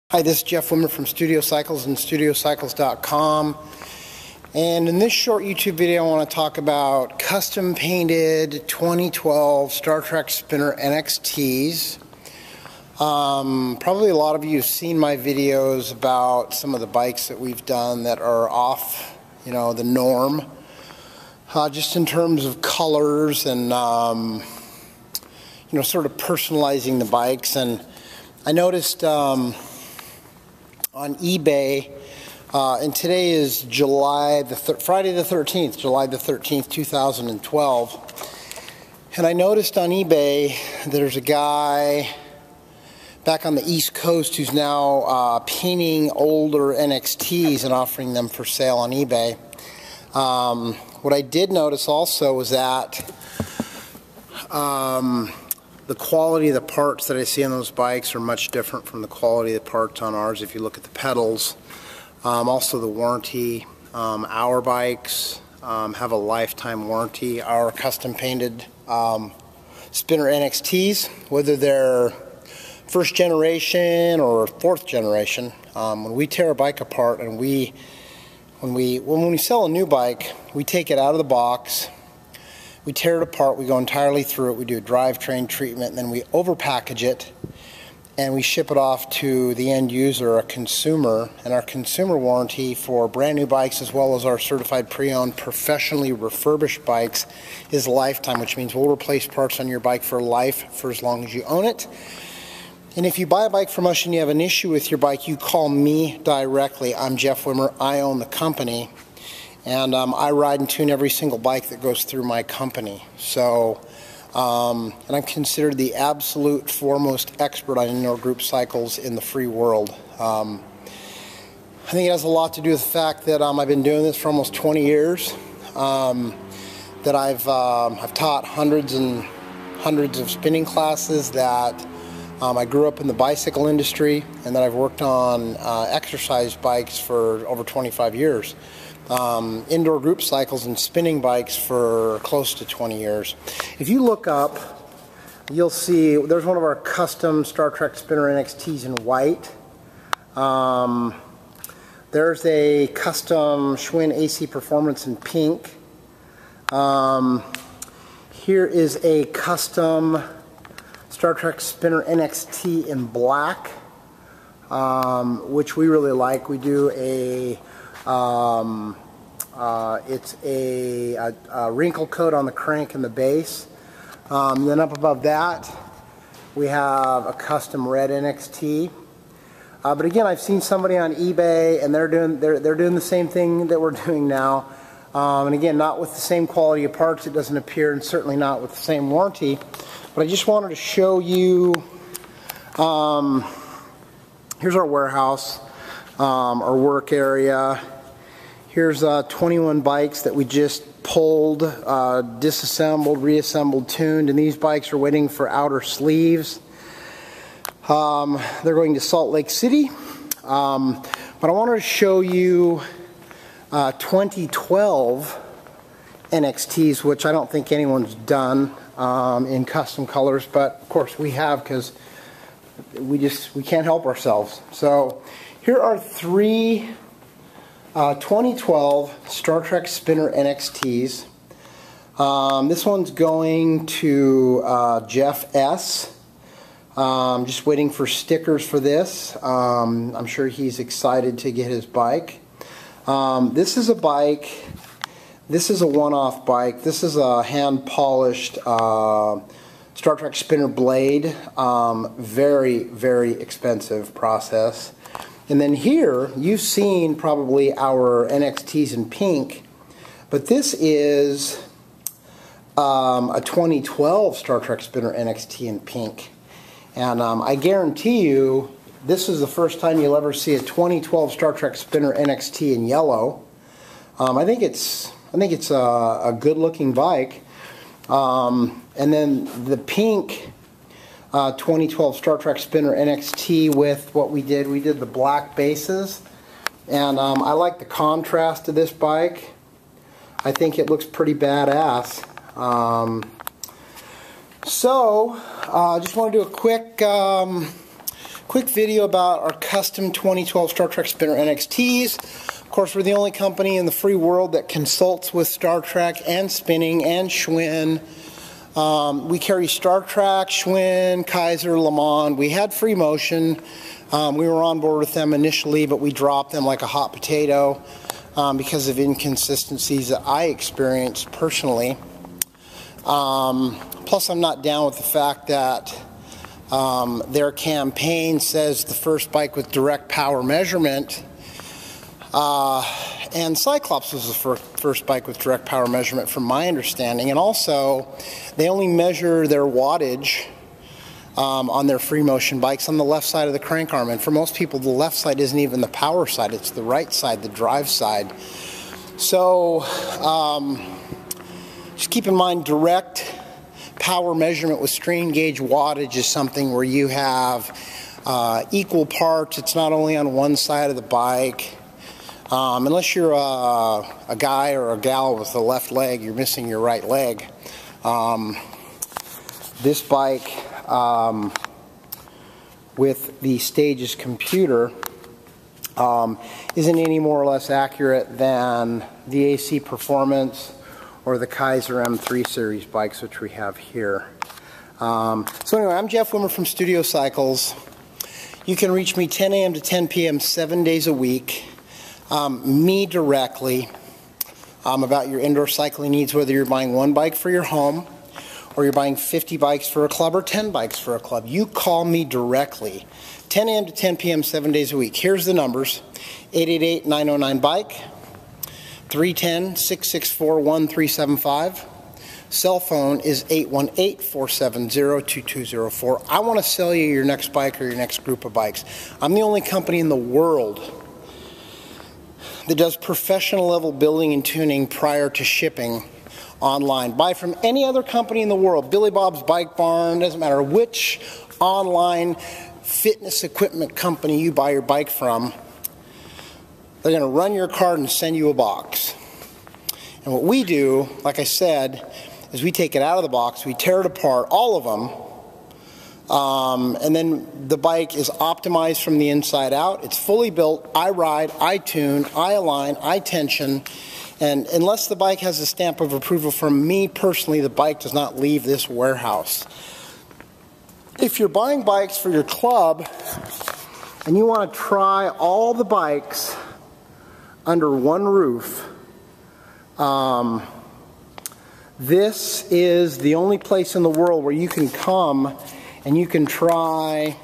Hi, this is Jeff Wimmer from Studio Cycles and StudioCycles.com, and in this short YouTube video I want to talk about custom painted 2012 Trac Spinner NXTs. Probably a lot of you have seen my videos about some of the bikes that we've done that are off, the norm, just in terms of colors and sort of personalizing the bikes. And I noticed on eBay, and today is Friday the 13th, July the 13th, 2012. And I noticed on eBay there's a guy back on the East Coast who's now painting older NXTs and offering them for sale on eBay. What I did notice also was that the quality of the parts that I see on those bikes are much different from the quality of the parts on ours. If you look at the pedals, also the warranty. Our bikes have a lifetime warranty. Our custom painted Spinner NXTs, whether they're first generation or fourth generation, when we tear a bike apart and when we sell a new bike, we take it out of the box. We tear it apart, we go entirely through it, we do a drivetrain treatment, and then we overpackage it and we ship it off to the end user, a consumer. And our consumer warranty for brand new bikes, as well as our certified pre-owned professionally refurbished bikes, is lifetime, which means we'll replace parts on your bike for life for as long as you own it. And if you buy a bike from us and you have an issue with your bike, you call me directly. I'm Jeff Wimmer, I own the company. And I ride and tune every single bike that goes through my company. So, and I'm considered the absolute foremost expert on indoor group cycles in the free world. I think it has a lot to do with the fact that I've been doing this for almost 20 years. That I've taught hundreds and hundreds of spinning classes. That I grew up in the bicycle industry, and that I've worked on exercise bikes for over 25 years. Indoor group cycles and spinning bikes for close to 20 years. If you look up, you'll see there's one of our custom Trac Spinner NXTs in white. There's a custom Schwinn AC Performance in pink. Here is a custom Trac Spinner NXT in black, which we really like. We do it's a wrinkle coat on the crank and the base. Then up above that we have a custom red NXT. But again, I've seen somebody on eBay and they're doing the same thing that we're doing now. And again, not with the same quality of parts, it doesn't appear, and certainly not with the same warranty. But I just wanted to show you, here's our warehouse, our work area. Here's 21 bikes that we just pulled, disassembled, reassembled, tuned, and these bikes are waiting for outer sleeves. They're going to Salt Lake City. But I wanted to show you 2012 NXTs, which I don't think anyone's done in custom colors, but of course we have, because we can't help ourselves. So here are three 2012 Trac Spinner NXTs. This one's going to Jeff S. Just waiting for stickers for this. I'm sure he's excited to get his bike. This is a bike. This is a one-off bike. This is a hand-polished Trac Spinner blade. Very, very expensive process. And then here, you've seen probably our NXTs in pink, but this is a 2012 Trac Spinner NXT in pink. And I guarantee you, this is the first time you'll ever see a 2012 Trac Spinner NXT in yellow. I think it's a good-looking bike. And then the pink 2012 Trac Spinner NXT with what we did the black bases, and I like the contrast of this bike. I think it looks pretty badass. So, I just want to do a quick Quick video about our custom 2012 Star Trek Spinner NXTs. Of course, we're the only company in the free world that consults with Star Trek and spinning and Schwinn. We carry Star Trek, Schwinn, Kaiser, Le Monde. We had free motion. We were on board with them initially, but we dropped them like a hot potato because of inconsistencies that I experienced personally. Plus, I'm not down with the fact that their campaign says the first bike with direct power measurement, and Cyclops was the first bike with direct power measurement from my understanding. And also, they only measure their wattage on their free motion bikes on the left side of the crank arm. And for most people, the left side isn't even the power side, it's the right side, the drive side. So, just keep in mind, direct power measurement with strain gauge wattage is something where you have equal parts. It's not only on one side of the bike. Unless you're a guy or a gal with a left leg, you're missing your right leg. This bike with the Stages computer isn't any more or less accurate than the AC Performance or the Kaiser M3 series bikes, which we have here. So anyway, I'm Jeff Wimmer from Studio Cycles. You can reach me 10 a.m. to 10 p.m. 7 days a week. Me directly about your indoor cycling needs, whether you're buying one bike for your home or you're buying 50 bikes for a club or 10 bikes for a club. You call me directly. 10 a.m. to 10 p.m. 7 days a week. Here's the numbers: 888-909-BIKE, 310-664-1375. Cell phone is 818-470-2204. I want to sell you your next bike or your next group of bikes. I'm the only company in the world that does professional level building and tuning prior to shipping online. Buy from any other company in the world, Billy Bob's Bike Barn, doesn't matter which online fitness equipment company you buy your bike from, they're going to run your card and send you a box. And what we do, like I said, is we take it out of the box, we tear it apart, all of them, and then the bike is optimized from the inside out. It's fully built. I ride, I tune, I align, I tension, and unless the bike has a stamp of approval from me personally, the bike does not leave this warehouse. If you're buying bikes for your club and you want to try all the bikes under one roof, this is the only place in the world where you can come and you can try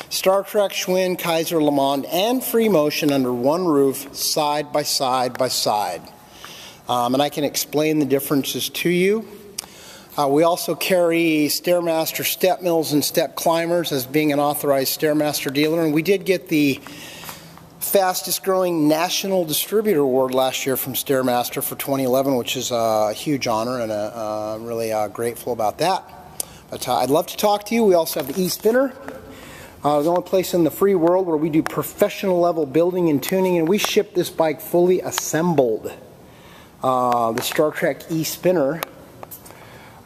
Star Trek, Schwinn, Kaiser, Le Monde, and free motion under one roof, side by side by side. And I can explain the differences to you. We also carry Stairmaster step mills and step climbers as being an authorized Stairmaster dealer. And we did get the fastest growing national distributor award last year from Stairmaster for 2011, which is a huge honor, and I'm really grateful about that. But I'd love to talk to you. We also have the e-spinner, the only place in the free world where we do professional level building and tuning, and we ship this bike fully assembled. The Star Trek e-spinner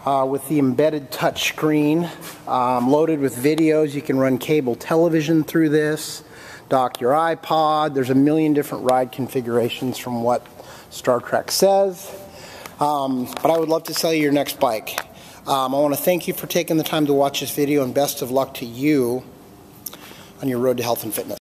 with the embedded touch screen, loaded with videos. You can run cable television through this, dock your iPod. There's a million different ride configurations from what Star Trek says. But I would love to sell you your next bike. I want to thank you for taking the time to watch this video, and best of luck to you on your road to health and fitness.